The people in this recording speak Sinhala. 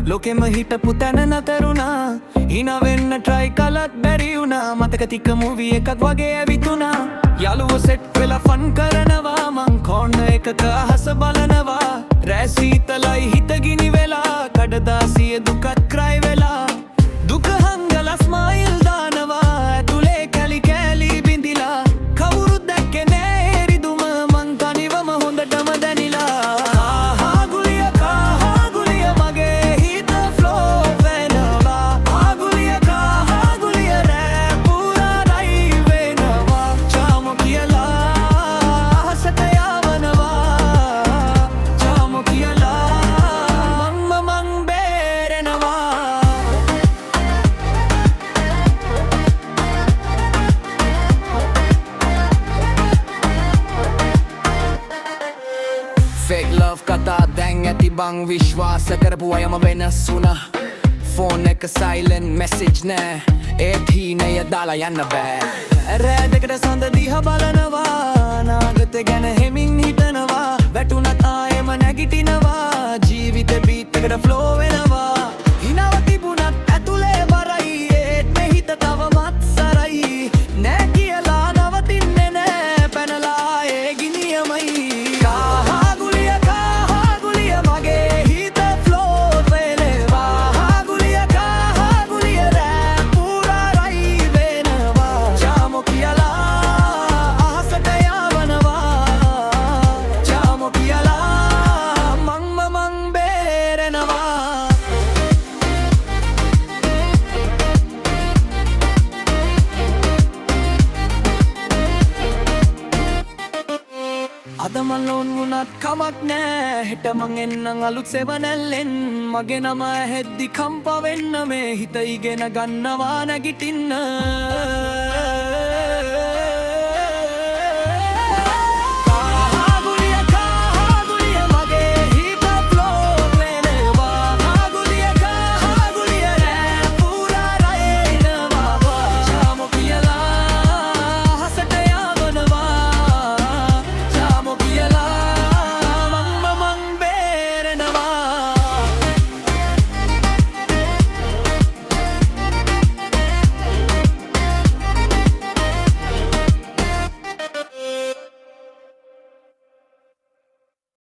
ලෝකෙම හිටපු තැන නතරුණා හිනා වෙන්න try කළත් බැරි වුණා මතක තික මූවී එකක් වගේ ඇවිතුණා යාළුවෝ සෙට් වෙලා ෆන් කරනවා මං කෝර්නර් එකක අහස බලනවා රෑ සීතලයි හිත ගිනි වෙලා කඩදාසිය දුකත් cry වෙලා දුක හංගලා ස්මයිල් දානවා ඇතුලේ කැලි කැලි බින්දිලා කවුරුත් දැක්කේ නෑ රිදුම මං තනිවම හොඳටම දැනිලා Fake love කතා දැන් ඇති බං විශ්වාස කරපු අයම වෙනස් වුණා ෆෝන් එක silent message නෑ ඒත් හීනය දාලා යන්න බෑ රෑ දෙකට සඳ දිහා බලනවා නාගත ගැන හෙමින් හිතනවා වැටුණත් ආයෙම නැගිටිනවා ජීවිතේ බීට් එකට flow වෙනවා හිනව තිබුණත් ඇතුලේ බරයි ඒත් මේ හිත තවමත් සරයි නෑ කියලා නවතින්නේ නෑ පැනලා ඒ ගිනියමයි අද මන් ලෝන් වුණත් කමක් නෑ හෙට මං එන්නම් අලුත් සෙවනැල්ලෙන් මගේ නම ඇහෙද්දි කම්පා වෙන්න මේ හිත ඉගෙන ගන්නවා නැගිටින්න